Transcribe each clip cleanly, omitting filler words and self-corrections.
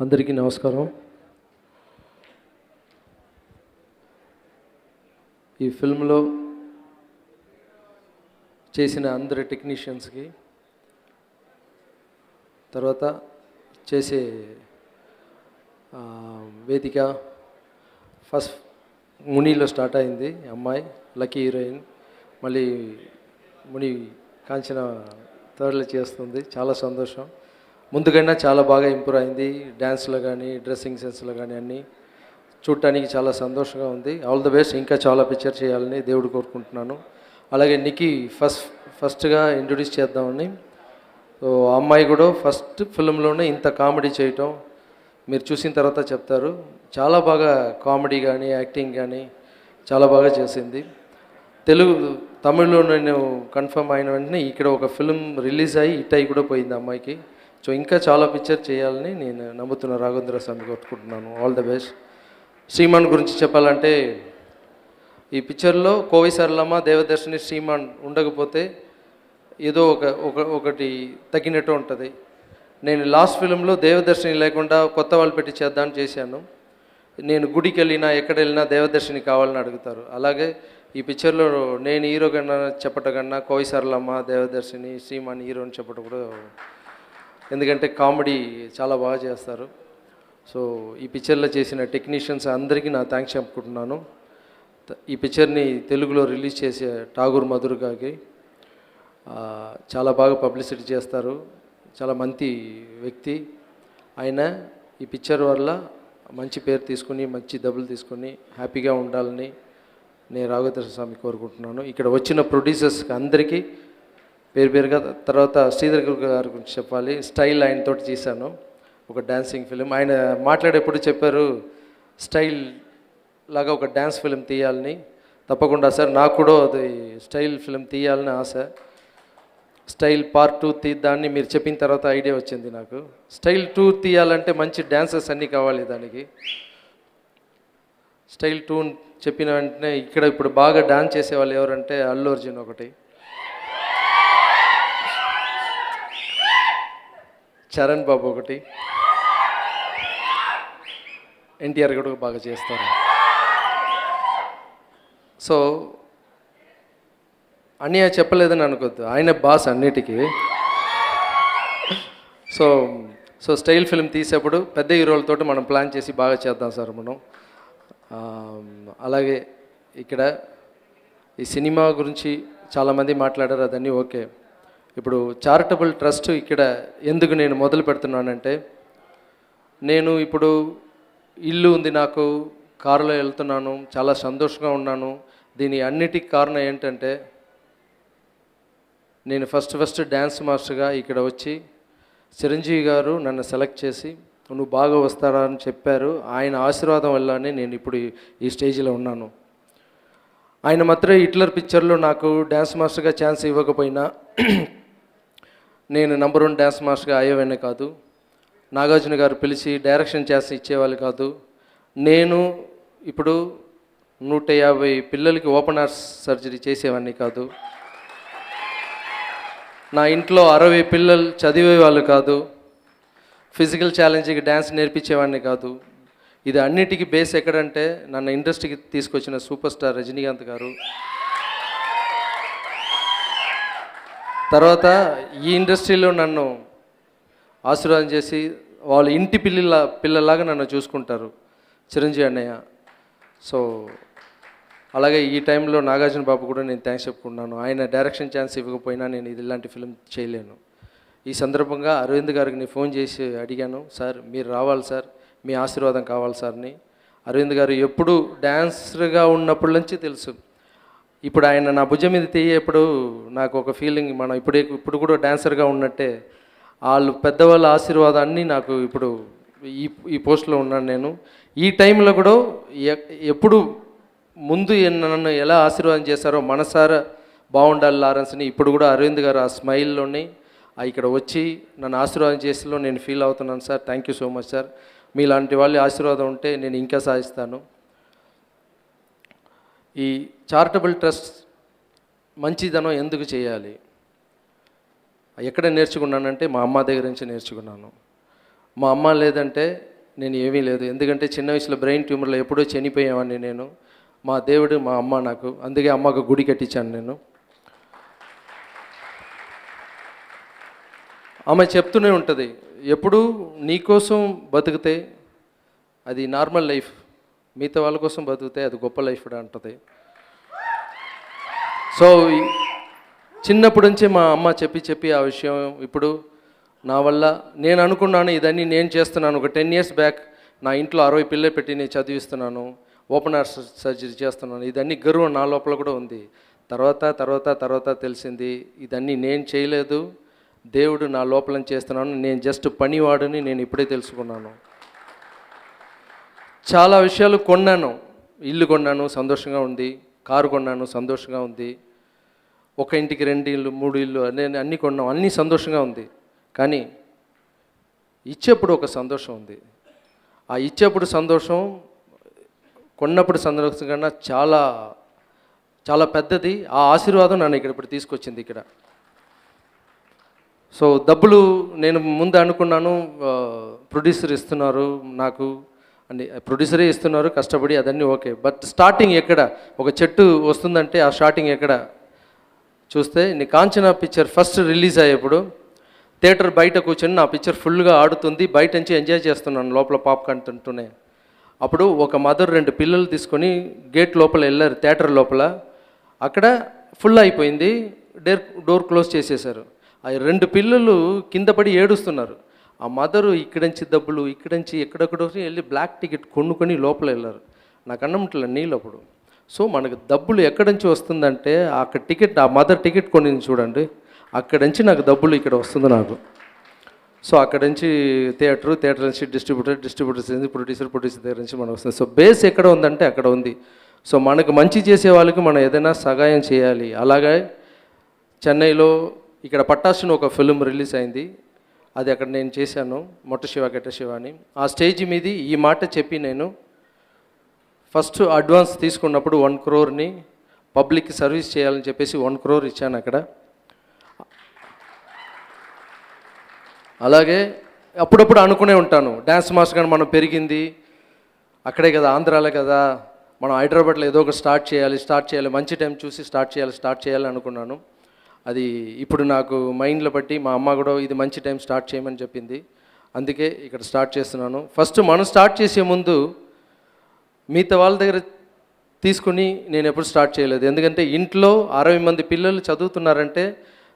అందరికీ నమస్కారం. ఈ ఫిల్మ్లో చేసిన అందరి టెక్నీషియన్స్కి, తర్వాత చేసే వేదిక ఫస్ట్ మునిలో స్టార్ట్ అయింది. అమ్మాయి లక్కీ హీరోయిన్, మళ్ళీ ముని కాంచన థర్డ్లో చేస్తుంది. చాలా సంతోషం. ముందుకన్నా చాలా బాగా ఇంప్రూవ్ అయింది. డ్యాన్స్లో కానీ, డ్రెస్సింగ్ సెన్స్లో కానీ అన్నీ చూడటానికి చాలా సంతోషంగా ఉంది. All the best. ఇంకా చాలా పిక్చర్ చేయాలని దేవుడు కోరుకుంటున్నాను. అలాగే నికి ఫస్ట్గా ఇంట్రొడ్యూస్ చేద్దామని. సో అమ్మాయి కూడా ఫస్ట్ ఫిల్మ్లోనే ఇంత కామెడీ చేయటం మీరు చూసిన తర్వాత చెప్తారు. చాలా బాగా కామెడీ కానీ, యాక్టింగ్ కానీ చాలా బాగా చేసింది. తమిళ్లో నేను కన్ఫర్మ్ అయిన వెంటనే ఇక్కడ ఒక ఫిల్మ్ రిలీజ్ అయ్యి హిట్ అయ్యి కూడా పోయింది అమ్మాయికి. సో ఇంకా చాలా పిక్చర్ చేయాలని నేను నమ్ముతున్న రాఘవేంద్ర స్వామి కోరుకుంటున్నాను. All the best. శ్రీమాన్ గురించి చెప్పాలంటే, ఈ పిక్చర్లో కోవి సరళమ్మ, దేవదర్శిని, శ్రీమాన్ ఉండకపోతే ఏదో ఒకటి తగ్గినట్టు ఉంటుంది. నేను లాస్ట్ ఫిల్మ్లో దేవదర్శిని లేకుండా కొత్త వాళ్ళు పెట్టి చేద్దామని చేశాను. నేను గుడికి వెళ్ళినా ఎక్కడ వెళ్ళినా దేవదర్శిని కావాలని అడుగుతారు. అలాగే ఈ పిక్చర్లో నేను హీరో కన్నా చెప్పటం కన్నా కోవి సరళమ్మ, దేవదర్శిని, శ్రీమాన్ హీరో అని చెప్పటం కూడా, ఎందుకంటే కామెడీ చాలా బాగా చేస్తారు. సో ఈ పిక్చర్లో చేసిన టెక్నీషియన్స్ అందరికీ నా థ్యాంక్స్ చెప్పుకుంటున్నాను. ఈ పిక్చర్ని తెలుగులో రిలీజ్ చేసే ఠాగూర్ మధుర్ గారికి చాలా బాగా పబ్లిసిటీ చేస్తారు. చాలా మంచి వ్యక్తి ఆయన. ఈ పిక్చర్ వల్ల మంచి పేరు తీసుకుని, మంచి డబ్బులు తీసుకుని హ్యాపీగా ఉండాలని నేను రాఘవేంద్ర స్వామి కోరుకుంటున్నాను. ఇక్కడ వచ్చిన ప్రొడ్యూసర్స్కి అందరికీ పేరు పేరుగా. తర్వాత శ్రీధర్ గారి గురించి చెప్పాలి. స్టైల్ ఆయనతోటి చేశాను ఒక డ్యాన్సింగ్ ఫిలిం. ఆయన మాట్లాడేప్పుడు చెప్పారు స్టైల్ లాగా ఒక డ్యాన్స్ ఫిలిం తీయాలని. తప్పకుండా సార్, నాకు కూడా అది స్టైల్ ఫిలిం తీయాలని ఆశ. స్టైల్ పార్ట్ 2 తీద్దాన్ని మీరు చెప్పిన తర్వాత ఐడియా వచ్చింది నాకు. స్టైల్ 2 తీయాలంటే మంచి డ్యాన్సర్స్ అన్నీ కావాలి దానికి. స్టైల్ 2 చెప్పిన వెంటనే ఇక్కడ ఇప్పుడు బాగా డాన్స్ చేసేవాళ్ళు ఎవరంటే అల్లు అర్జున్ ఒకటి, చరణ్ బాబు ఒకటి, ఎన్టీఆర్ కూడా బాగా చేస్తారు. సో అన్నీ చెప్పలేదని అనుకోద్దు, ఆయన బాస్ అన్నిటికీ. సో స్టైల్ ఫిల్మ్ తీసేప్పుడు పెద్ద హీరోలతో మనం ప్లాన్ చేసి బాగా చేద్దాం సార్ మనం. అలాగే ఇక్కడ ఈ సినిమా గురించి చాలామంది మాట్లాడారు, అదన్నీ ఓకే. ఇప్పుడు చారిటబుల్ ట్రస్ట్ ఇక్కడ ఎందుకు నేను మొదలు పెడుతున్నానంటే, నేను ఇప్పుడు ఇల్లు ఉంది నాకు, కారులో వెళ్తున్నాను, చాలా సంతోషంగా ఉన్నాను. దీని అన్నిటికీ కారణం ఏంటంటే, నేను ఫస్ట్ డ్యాన్స్ మాస్టర్గా ఇక్కడ వచ్చి చిరంజీవి గారు నన్ను సెలెక్ట్ చేసి నువ్వు బాగా వస్తారా అని చెప్పారు. ఆయన ఆశీర్వాదం వల్లనే నేను ఇప్పుడు ఈ స్టేజ్లో ఉన్నాను. ఆయన మాత్రమే హిట్లర్ పిక్చర్లో నాకు డ్యాన్స్ మాస్టర్గా ఛాన్స్ ఇవ్వకపోయినా నేను నంబర్ 1 డ్యాన్స్ మాస్టర్గా అయ్యేవాడిని కాదు. నాగార్జున గారు పిలిచి డైరెక్షన్ చేసి ఇచ్చేవాళ్ళు కాదు. నేను ఇప్పుడు 150 పిల్లలకి ఓపెన్ హార్ట్ సర్జరీ చేసేవాడిని కాదు. నా ఇంట్లో 60 పిల్లలు చదివేవాళ్ళు కాదు. ఫిజికల్ ఛాలెంజ్కి డ్యాన్స్ నేర్పించేవాడిని కాదు. ఇది అన్నిటికీ బేస్ ఎక్కడంటే, నన్ను ఇండస్ట్రీకి తీసుకొచ్చిన సూపర్ స్టార్ రజనీకాంత్ గారు. తర్వాత ఈ ఇండస్ట్రీలో నన్ను ఆశీర్వాదం చేసి వాళ్ళు ఇంటి పిల్లలాగా నన్ను చూసుకుంటారు చిరంజీవి అన్నయ్య. సో అలాగే ఈ టైంలో నాగార్జున బాబు కూడా నేను థ్యాంక్స్ చెప్పుకుంటున్నాను. ఆయన డైరెక్షన్ ఛాన్స్ ఇవ్వకపోయినా నేను ఇలాంటి ఫిలిం చేయలేను. ఈ సందర్భంగా అరవింద్ గారికి నేను ఫోన్ చేసి అడిగాను, సార్ మీరు రావాలి సార్, మీ ఆశీర్వాదం కావాలి సార్ని. అరవింద్ గారు ఎప్పుడు డ్యాన్సర్గా ఉన్నప్పటి నుంచి తెలుసు. ఇప్పుడు ఆయన నా భుజం మీద తీయేప్పుడు నాకు ఒక ఫీలింగ్, మనం ఇప్పుడు కూడా డాన్సర్గా ఉన్నట్టే. వాళ్ళు పెద్దవాళ్ళ ఆశీర్వాదాన్ని నాకు ఇప్పుడు ఈ పోస్ట్లో ఉన్నాను నేను. ఈ టైంలో కూడా ఎప్పుడు ముందు నన్ను ఎలా ఆశీర్వాదం చేశారో మనసారా బాగుండాలి లారెన్స్ని, ఇప్పుడు కూడా అరవింద్ గారు ఆ స్మైల్లోని ఇక్కడ వచ్చి నన్ను ఆశీర్వాదం చేసేలో నేను ఫీల్ అవుతున్నాను sir. Thank you so much sir. మీలాంటి వాళ్ళ ఆశీర్వాదం ఉంటే నేను ఇంకా సాధిస్తాను. ఈ చారిటబుల్ ట్రస్ట్ మంచిదనం ఎందుకు చేయాలి, ఎక్కడ నేర్చుకున్నానంటే మా అమ్మ దగ్గర నుంచి నేర్చుకున్నాను. మా అమ్మ లేదంటే నేను ఏమీ లేదు. ఎందుకంటే చిన్న వయసులో బ్రెయిన్ ట్యూమర్లో ఎప్పుడో చనిపోయామని నేను. మా దేవుడు మా అమ్మ నాకు. అందుకే అమ్మకు గుడి కట్టించాను నేను. ఆమె చెప్తూనే ఉంటుంది, ఎప్పుడు నీకోసం బతికితే అది నార్మల్ లైఫ్, మిగతా వాళ్ళ కోసం బతికితే అది గొప్ప లైఫ్ అంటుంది. సో చిన్నప్పటి నుంచి మా అమ్మ చెప్పి ఆ విషయం ఇప్పుడు నా వల్ల నేను అనుకున్నాను ఇదన్నీ నేను చేస్తున్నాను. ఒక 10 years బ్యాక్ నా ఇంట్లో 60 పిల్లలు పెట్టి నేను చదివిస్తున్నాను, ఓపెన్ హార్ట్ సర్జరీ చేస్తున్నాను. ఇదన్నీ గర్వం నా లోపల కూడా ఉంది. తర్వాత తెలిసింది ఇదన్నీ నేను చేయలేదు, దేవుడు నా లోపల చేస్తున్నాను, నేను జస్ట్ పనివాడిని నేను ఇప్పుడే తెలుసుకున్నాను. చాలా విషయాలు కొన్నాను. ఇల్లు కొన్నాను, సంతోషంగా ఉంది. కారు కొన్నాను, సంతోషంగా ఉంది. ఒక ఇంటికి 2 ఇళ్ళు 3 ఇళ్ళు నేను అన్నీ కొన్నాం, అన్నీ సంతోషంగా ఉంది. కానీ ఇచ్చేప్పుడు ఒక సంతోషం ఉంది. ఆ ఇచ్చేప్పుడు సంతోషం కొన్నప్పుడు సంతోషం కన్నా చాలా చాలా పెద్దది. ఆ ఆశీర్వాదం నన్ను ఇప్పుడు తీసుకొచ్చింది ఇక్కడ. సో డబ్బులు నేను ముందు అనుకున్నాను ప్రొడ్యూసర్ ఇస్తున్నారు నాకు అని, ప్రొడ్యూసరే ఇస్తున్నారు కష్టపడి, అదన్నీ ఓకే. బట్ స్టార్టింగ్ ఎక్కడ ఒక చెట్టు వస్తుందంటే ఆ స్టార్టింగ్ ఎక్కడ చూస్తే నీ కాంచనా పిక్చర్ ఫస్ట్ రిలీజ్ అయ్యేప్పుడు థియేటర్ బయట కూర్చొని నా పిక్చర్ ఫుల్గా ఆడుతుంది, బయట నుంచి ఎంజాయ్ చేస్తున్నాను లోపల పాప్కార్న్ తింటూనే. అప్పుడు ఒక మదర్ 2 పిల్లలు తీసుకొని గేట్ లోపల వెళ్ళారు, థియేటర్ లోపల. అక్కడ ఫుల్ అయిపోయింది, డోర్ క్లోజ్ చేసేశారు. ఆ 2 పిల్లలు కింద పడి ఏడుస్తున్నారు. ఆ మదరు ఇక్కడి నుంచి డబ్బులు ఇక్కడి నుంచి ఎక్కడెక్కడో వెళ్ళి బ్లాక్ టికెట్ కొనుక్కొని లోపల వెళ్ళారు. నాకు అన్నముట్ల నీళ్ళు అప్పుడు. సో మనకు డబ్బులు ఎక్కడి నుంచి వస్తుందంటే అక్కడ టికెట్, ఆ మదర్ టికెట్ కొనింది చూడండి, అక్కడి నుంచి నాకు డబ్బులు ఇక్కడ వస్తుంది నాకు. సో అక్కడి నుంచి థియేటర్ నుంచి డిస్ట్రిబ్యూటర్స్ నుంచి ప్రొడ్యూసర్ దగ్గర నుంచి మనకు వస్తుంది. సో బేస్ ఎక్కడ ఉందంటే అక్కడ ఉంది. సో మనకు మంచి చేసే వాళ్ళకి మనం ఏదైనా సహాయం చేయాలి. అలాగే చెన్నైలో ఇక్కడ పట్టాసుని ఒక ఫిల్మ్ రిలీజ్ అయింది, అది అక్కడ నేను చేశాను, మొట్ట శివ గెట్ట శివ అని. ఆ స్టేజ్ మీది ఈ మాట చెప్పి నేను ఫస్ట్ అడ్వాన్స్ తీసుకున్నప్పుడు 1 crore పబ్లిక్కి సర్వీస్ చేయాలని చెప్పేసి 1 crore ఇచ్చాను అక్కడ. అలాగే అప్పుడప్పుడు అనుకునే ఉంటాను, డ్యాన్స్ మాస్టర్ కానీ మనం పెరిగింది అక్కడే కదా, ఆంధ్రాలే కదా, మనం హైదరాబాద్లో ఏదో ఒకటి స్టార్ట్ చేయాలి, మంచి టైం చూసి స్టార్ట్ చేయాలి అనుకున్నాను. అది ఇప్పుడు నాకు మైండ్లో బట్టి మా అమ్మ కూడా ఇది మంచి టైం స్టార్ట్ చేయమని చెప్పింది, అందుకే ఇక్కడ స్టార్ట్ చేస్తున్నాను. ఫస్ట్ మనం స్టార్ట్ చేసే ముందు మిగతా వాళ్ళ దగ్గర తీసుకుని నేను ఎప్పుడు స్టార్ట్ చేయలేదు. ఎందుకంటే ఇంట్లో 60 మంది పిల్లలు చదువుతున్నారంటే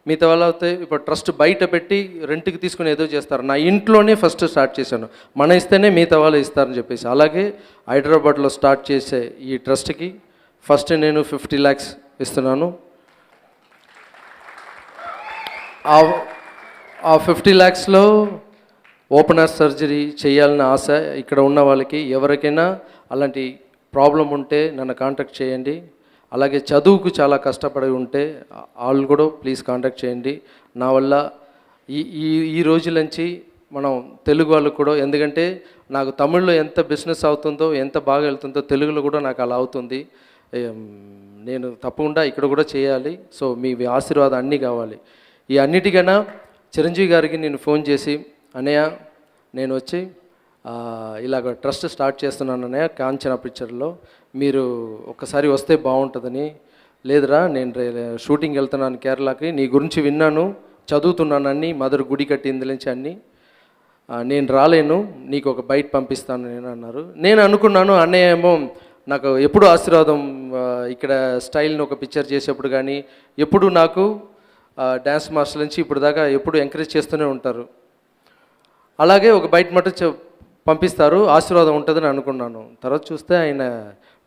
మిగతా వాళ్ళు అయితే ఇప్పుడు ట్రస్ట్ బయట పెట్టి రెంట్కి తీసుకుని ఏదో చేస్తారు. నా ఇంట్లోనే ఫస్ట్ స్టార్ట్ చేశాను, మన ఇస్తేనే మిగతా వాళ్ళు ఇస్తారని చెప్పేసి. అలాగే హైదరాబాద్లో స్టార్ట్ చేసే ఈ ట్రస్ట్కి ఫస్ట్ నేను 50 lakhs ఇస్తున్నాను. ఆ 50 lakhsలో ఓపెన్ హార్ట్ సర్జరీ చేయాలని ఆశ ఇక్కడ ఉన్న వాళ్ళకి ఎవరికైనా అలాంటి ప్రాబ్లం ఉంటే నన్ను కాంటాక్ట్ చేయండి. అలాగే చదువుకు చాలా కష్టపడి ఉంటే వాళ్ళు కూడా ప్లీజ్ కాంటాక్ట్ చేయండి. నా వల్ల ఈ రోజుల నుంచి మనం తెలుగు వాళ్ళు కూడా, ఎందుకంటే నాకు తమిళ్లో ఎంత బిజినెస్ అవుతుందో ఎంత బాగా వెళ్తుందో తెలుగులో కూడా నాకు అలా అవుతుంది. నేను తప్పకుండా ఇక్కడ కూడా చేయాలి. సో మీ ఆశీర్వాదం అన్నీ కావాలి. ఈ అన్నిటికన్నా చిరంజీవి గారికి నేను ఫోన్ చేసి, అన్నయ్య నేను వచ్చి ఇలాగ ట్రస్ట్ స్టార్ట్ చేస్తున్నాను అన్నయ్య కాంచనా పిక్చర్లో, మీరు ఒక్కసారి వస్తే బాగుంటుందని. లేదురా నేను షూటింగ్ వెళ్తున్నాను కేరళకి, నీ గురించి విన్నాను, చదువుతున్నాను అన్నీ, మదర్ గుడి కట్టింది నుంచి అన్నీ, నేను రాలేను, నీకు ఒక బయట పంపిస్తాను నేను అన్నారు. నేను అనుకున్నాను అన్నయ్య ఏమో నాకు ఎప్పుడు ఆశీర్వాదం, ఇక్కడ స్టైల్ని ఒక పిక్చర్ చేసేప్పుడు కానీ ఎప్పుడు నాకు డ్యాన్స్ మాస్టర్ నుంచి ఇప్పుడు దాకా ఎప్పుడు ఎంకరేజ్ చేస్తూనే ఉంటారు. అలాగే ఒక బయట మటు పంపిస్తారు, ఆశీర్వాదం ఉంటుందని అనుకున్నాను. తర్వాత చూస్తే ఆయన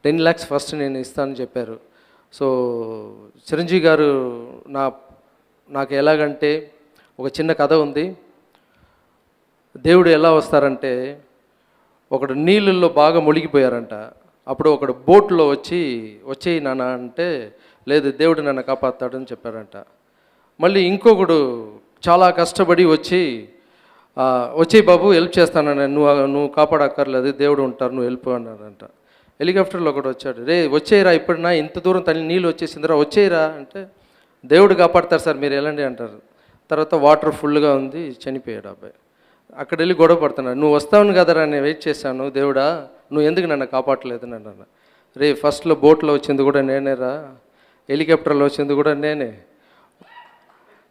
10 lakhs ఫస్ట్ నేను ఇస్తానని చెప్పారు. సో చిరంజీవి గారు నాకు ఎలాగంటే ఒక చిన్న కథ ఉంది. దేవుడు ఎలా వస్తారంటే, ఒకడు నీళ్ళల్లో బాగా మునిగిపోయారంట. అప్పుడు ఒకడు బోట్లో వచ్చేయి నాన్న అంటే, లేదు దేవుడు నన్ను కాపాడుతాడని చెప్పారంట. మళ్ళీ ఇంకొకడు చాలా కష్టపడి వచ్చేయి బాబు హెల్ప్ చేస్తానని, నువ్వు కాపాడక్కర్లేదు దేవుడు ఉంటారు, నువ్వు వెళ్ళిపో అన్నారంట. హెలికాప్టర్లో ఒకటి వచ్చాడు, రే వచ్చేయరా, ఇప్పుడునా ఇంత దూరం తల్లి నీళ్ళు వచ్చేసిందిరా వచ్చేయరా అంటే, దేవుడు కాపాడతారు సార్ మీరు వెళ్ళండి అంటారు. తర్వాత వాటర్ ఫుల్గా ఉంది, చనిపోయాడు అబ్బాయి. అక్కడ వెళ్ళి గొడవ పడుతున్నాడు. నువ్వు వస్తావును కదరా, నేను వెయిట్ చేశాను, దేవుడా నువ్వు ఎందుకు నన్ను కాపాడలేదు అన్న. రే ఫస్ట్లో బోట్లో వచ్చింది కూడా నేనేరా, హెలికాప్టర్లో వచ్చింది కూడా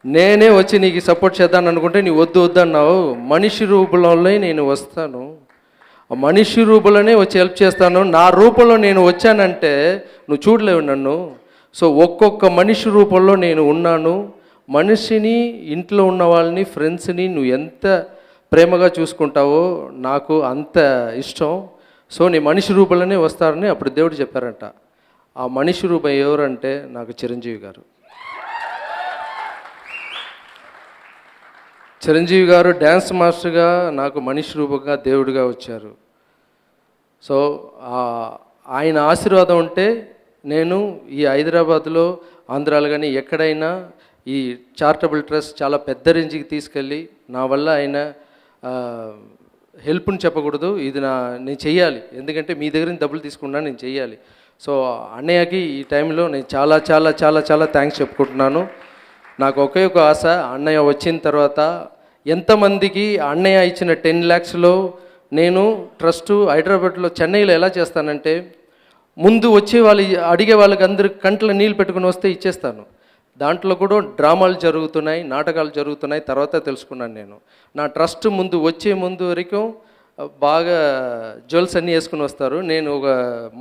నేనే వచ్చి నీకు సపోర్ట్ చేద్దాను అనుకుంటే నీ వద్దు అన్నావు. మనిషి రూపంలోనే నేను వస్తాను, ఆ మనిషి రూపంలోనే వచ్చి హెల్ప్ చేస్తాను. నా రూపంలో నేను వచ్చానంటే నువ్వు చూడలేవు నన్ను. సో ఒక్కొక్క మనిషి రూపంలో నేను ఉన్నాను. మనిషిని, ఇంట్లో ఉన్న వాళ్ళని, ఫ్రెండ్స్ని నువ్వు ఎంత ప్రేమగా చూసుకుంటావో నాకు అంత ఇష్టం. సో నీ మనిషి రూపంలోనే వస్తారని అప్పుడు దేవుడు చెప్పారంట. ఆ మనిషి రూపం ఎవరంటే నాకు చిరంజీవి గారు. చిరంజీవి గారు డ్యాన్స్ మాస్టర్గా నాకు మనిషి రూపంగా దేవుడిగా వచ్చారు. సో ఆయన ఆశీర్వాదం ఉంటే నేను ఈ హైదరాబాద్లో, ఆంధ్రాలో కానీ ఎక్కడైనా ఈ చారిటబుల్ ట్రస్ట్ చాలా పెద్ద రేంజ్కి తీసుకెళ్ళి నా వల్ల ఆయన హెల్ప్ని చెప్పకూడదు, ఇది నేను చెయ్యాలి, ఎందుకంటే మీ దగ్గర డబ్బులు తీసుకున్నా నేను చెయ్యాలి. సో అన్నయ్యకి ఈ టైంలో నేను చాలా చాలా చాలా చాలా థ్యాంక్స్ చెప్పుకుంటున్నాను. నాకు ఒకే ఒక ఆశ, అన్నయ్య వచ్చిన తర్వాత ఎంతమందికి అన్నయ్య ఇచ్చిన 10 lakhsలో నేను ట్రస్ట్ హైదరాబాద్లో, చెన్నైలో ఎలా చేస్తానంటే ముందు వచ్చే వాళ్ళు అడిగే వాళ్ళకి అందరికి కంట్లో నీళ్ళు పెట్టుకుని వస్తే ఇచ్చేస్తాను. దాంట్లో కూడా డ్రామాలు జరుగుతున్నాయి, నాటకాలు జరుగుతున్నాయి, తర్వాత తెలుసుకున్నాను నేను. నా ట్రస్ట్ ముందు వచ్చే ముందు వరకు బాగా జ్యువెల్స్ అన్నీ వేసుకుని వస్తారు. నేను ఒక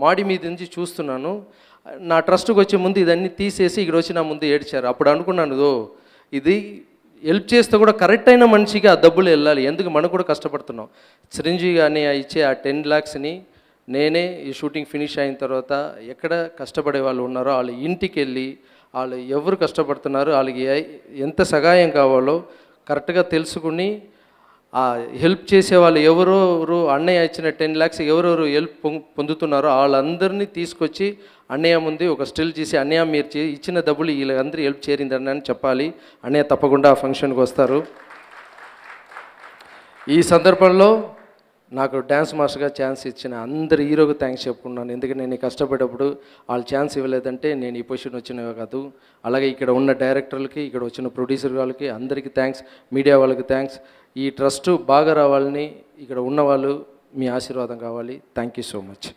మాడి మీద నుంచి చూస్తున్నాను, నా ట్రస్ట్కి వచ్చే ముందు ఇదన్నీ తీసేసి ఇక్కడ వచ్చి నా ముందు ఏడ్చారు. అప్పుడు అనుకున్నాను, ఇది హెల్ప్ చేస్తే కూడా కరెక్ట్ అయిన మనిషికి ఆ డబ్బులు వెళ్ళాలి, ఎందుకు మనం కూడా కష్టపడుతున్నాం. చిరంజీవి గారిని ఇచ్చే ఆ 10 lakhsని నేనే ఈ షూటింగ్ ఫినిష్ అయిన తర్వాత ఎక్కడ కష్టపడే వాళ్ళు ఉన్నారో వాళ్ళ ఇంటికి వెళ్ళి వాళ్ళు ఎవరు కష్టపడుతున్నారు, వాళ్ళకి ఎంత సహాయం కావాలో కరెక్ట్గా తెలుసుకుని ఆ హెల్ప్ చేసే వాళ్ళు ఎవరెవరు, అన్నయ్య ఇచ్చిన 10 lakhs ఎవరెవరు హెల్ప్ పొందుతున్నారో వాళ్ళందరినీ తీసుకొచ్చి అన్నయ్య ముందు ఒక స్టిల్ చేసి, అన్నయ్య మీరు ఇచ్చిన డబ్బులు వీళ్ళందరూ హెల్ప్ చేరిందని అని చెప్పాలి. అన్నయ్య తప్పకుండా ఆ ఫంక్షన్కి వస్తారు. ఈ సందర్భంలో నాకు డ్యాన్స్ మాస్టర్గా ఛాన్స్ ఇచ్చిన అందరు హీరోకి థ్యాంక్స్ చెప్పుకున్నాను. ఎందుకంటే నేను కష్టపడేటప్పుడు వాళ్ళు ఛాన్స్ ఇవ్వలేదంటే నేను ఈ పొజిషన్ వచ్చినవి కాదు. అలాగే ఇక్కడ ఉన్న డైరెక్టర్లకి, ఇక్కడ వచ్చిన ప్రొడ్యూసర్ వాళ్ళకి అందరికీ థ్యాంక్స్, మీడియా వాళ్ళకి థ్యాంక్స్. ఈ ట్రస్ట్ బాగా రావాలని ఇక్కడ ఉన్నవాళ్ళు మీ ఆశీర్వాదం కావాలి. Thank you so much.